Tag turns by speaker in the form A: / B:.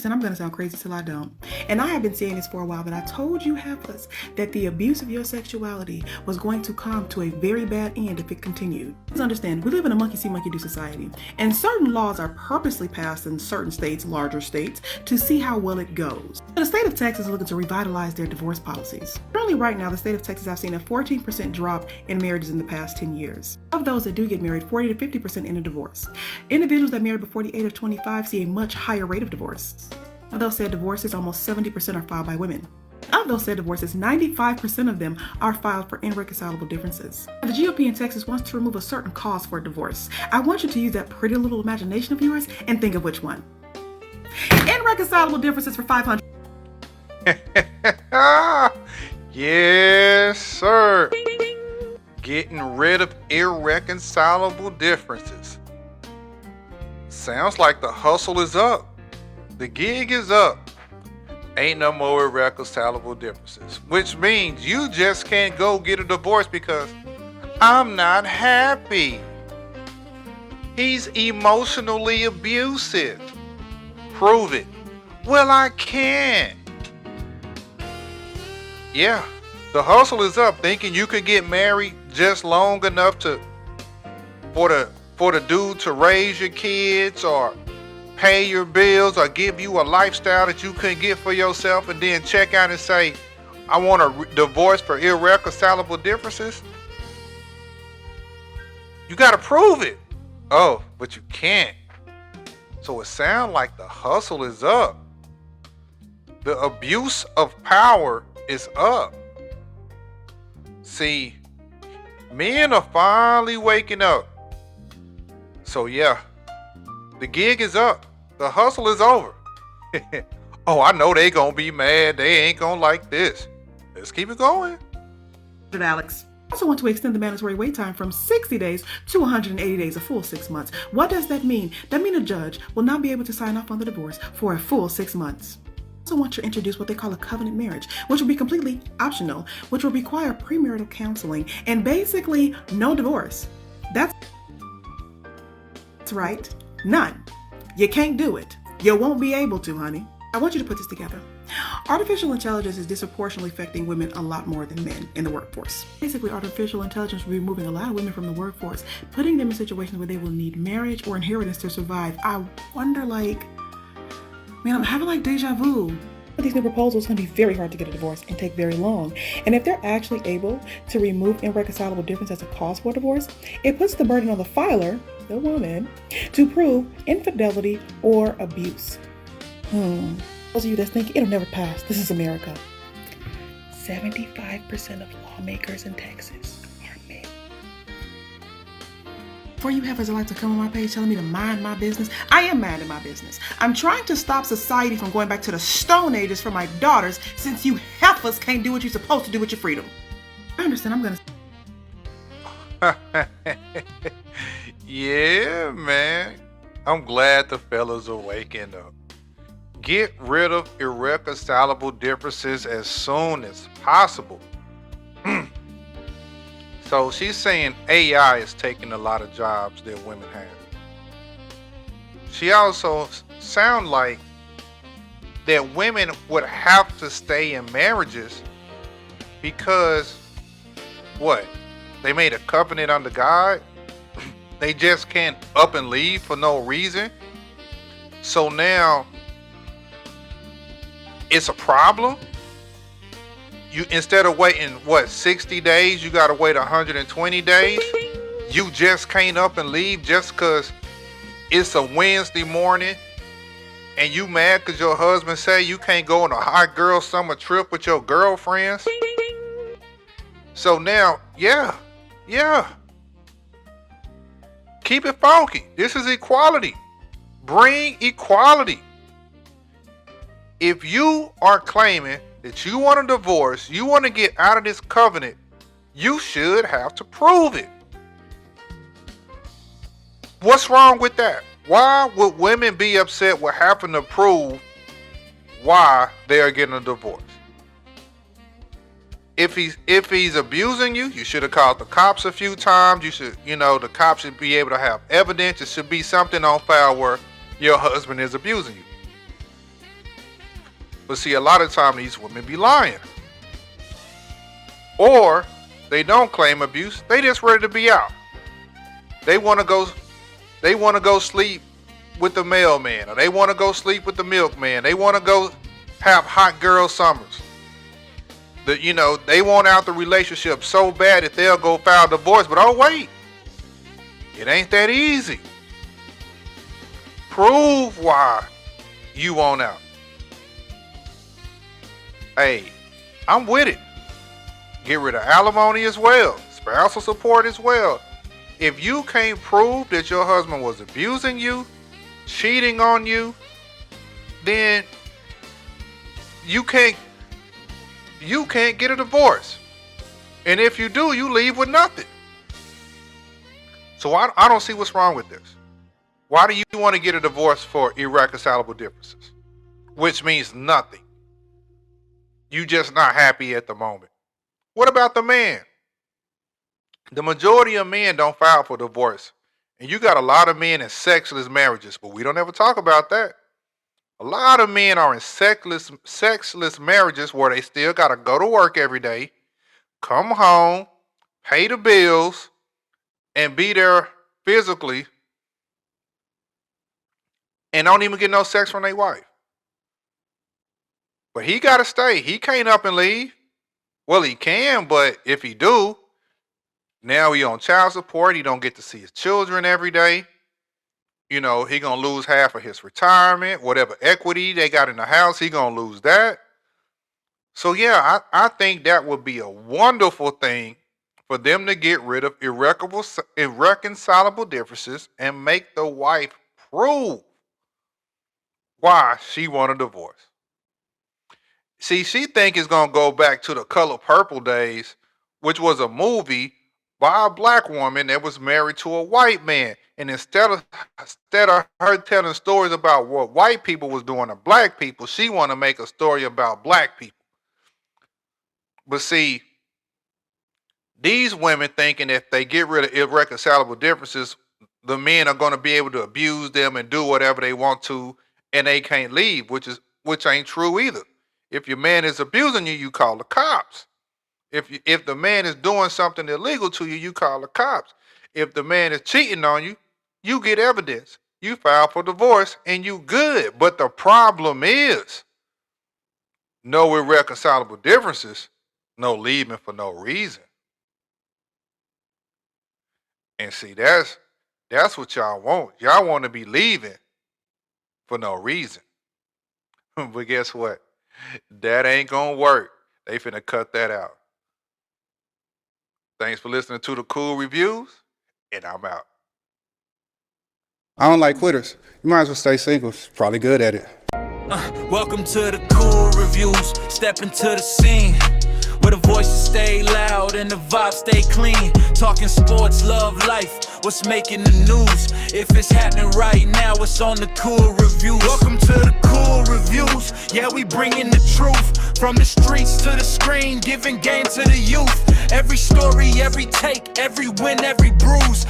A: I'm going to sound crazy till I don't. And I have been saying this for a while, but I told you, heifers, that the abuse of your sexuality was going to come to a very bad end if it continued. Please understand, we live in a monkey see, monkey do society, and certain laws are purposely passed in certain states, larger states, to see how well it goes. The state of Texas is looking to revitalize their divorce policies. Currently, right now, the state of Texas has seen a 14% drop in marriages in the past 10 years. Of those that do get married, 40 to 50% end a divorce. Individuals that marry before the age of 25 see a much higher rate of divorce. Of those said divorces, almost 70% are filed by women. Of those said divorces, 95% of them are filed for irreconcilable differences. The GOP in Texas wants to remove a certain cause for divorce. I want you to use that pretty little imagination of yours and think of which one. Irreconcilable differences for 500.
B: Yes, sir. Getting rid of irreconcilable differences. Sounds like the hustle is up. The gig is up. Ain't no more irreconcilable differences. Which means you just can't go get a divorce because I'm not happy. He's emotionally abusive. Prove it. Well, I can't. Yeah, the hustle is up, thinking you could get married just long enough for the dude to raise your kids or pay your bills or give you a lifestyle that you couldn't get for yourself, and then check out and say, I want a divorce for irreconcilable differences. You got to prove it. Oh, but you can't. So it sounds like the hustle is up. The abuse of power is up. See, men are finally waking up. So yeah, the gig is up. The hustle is over. Oh, I know they gonna be mad. They ain't gonna like this. Let's keep it going.
A: Alex. I also want to extend the mandatory wait time from 60 days to 180 days, a full 6 months. What does that mean? That means a judge will not be able to sign off on the divorce for a full 6 months. I also want to introduce what they call a covenant marriage, which will be completely optional, which will require premarital counseling and basically no divorce. That's right, none. You can't do it. You won't be able to, honey. I want you to put this together. Artificial intelligence is disproportionately affecting women a lot more than men in the workforce. Basically, artificial intelligence will be removing a lot of women from the workforce, putting them in situations where they will need marriage or inheritance to survive. I wonder, I'm having deja vu. These new proposals can be very hard to get a divorce and take very long. And if they're actually able to remove irreconcilable difference as a cause for divorce, it puts the burden on the filer, the woman, to prove infidelity or abuse. Those of you that's thinking it'll never pass, this is America. 75% of lawmakers in Texas are men. For you heifers that like to come on my page telling me to mind my business, I am minding my business. I'm trying to stop society from going back to the Stone Ages for my daughters, since you heifers can't do what you're supposed to do with your freedom. I understand, I'm gonna...
B: Yeah, man. I'm glad the fellas are waking up. Get rid of irreconcilable differences as soon as possible. So she's saying AI is taking a lot of jobs that women have. She also sound like that women would have to stay in marriages because what? They made a covenant under God. They just can't up and leave for no reason. So now it's a problem. You, instead of waiting 60 days, you gotta wait 120 days. You just can't up and leave just cause it's a Wednesday morning and you mad cause your husband say you can't go on a hot girl summer trip with your girlfriends. So now, yeah. Keep it funky. This is equality. Bring equality. If you are claiming that you want a divorce, you want to get out of this covenant, you should have to prove it. What's wrong with that? Why would women be upset with having to prove why they are getting a divorce? If he's abusing you, you should have called the cops a few times. The cops should be able to have evidence. It should be something on file where your husband is abusing you. But see, a lot of times these women be lying. Or they don't claim abuse. They just ready to be out. They want to go sleep with the mailman, or they want to go sleep with the milkman. They want to go have hot girl summers. They want out the relationship so bad that they'll go file divorce. But oh wait, it ain't that easy. Prove why you want out. Hey, I'm with it. Get rid of alimony as well, spousal support as well. If you can't prove that your husband was abusing you, cheating on you, then you can't get a divorce. And if you do, you leave with nothing. So I don't see what's wrong with this. Why do you want to get a divorce for irreconcilable differences? Which means nothing. You just not happy at the moment. What about the man? The majority of men don't file for divorce. And you got a lot of men in sexless marriages, but we don't ever talk about that. A lot of men are in sexless marriages where they still got to go to work every day, come home, pay the bills, and be there physically, and don't even get no sex from their wife. But he got to stay. He can't up and leave. Well, he can, but if he do, now he on child support. He don't get to see his children every day. He gonna lose half of his retirement. Whatever equity they got in the house, he gonna lose that. So yeah, I think that would be a wonderful thing for them to get rid of irreconcilable differences and make the wife prove why she want a divorce. See, she think it's gonna go back to the Color Purple days, which was a movie by a black woman that was married to a white man. And instead of her telling stories about what white people was doing to black people, she want to make a story about black people. But see, these women thinking if they get rid of irreconcilable differences, the men are going to be able to abuse them and do whatever they want to, and they can't leave, which ain't true either. If your man is abusing you, you call the cops. If the man is doing something illegal to you, you call the cops. If the man is cheating on you, you get evidence. You file for divorce and you good. But the problem is no irreconcilable differences, no leaving for no reason. And see, that's what y'all want. Y'all want to be leaving for no reason. But guess what? That ain't gonna work. They finna cut that out. Thanks for listening to the Cool Reviews, and I'm out.
C: I don't like quitters. You might as well stay single. It's probably good at it.
D: Welcome to the Cool Reviews. Step into the scene where the voices stay loud and the vibes stay clean. Talking sports, love, life, what's making the news. If it's happening right now, it's on the Cool Reviews. Welcome to the Cool Reviews. Yeah, we bringing the truth from the streets to the screen, giving game to the youth. Every story, every take, every win, every bruise.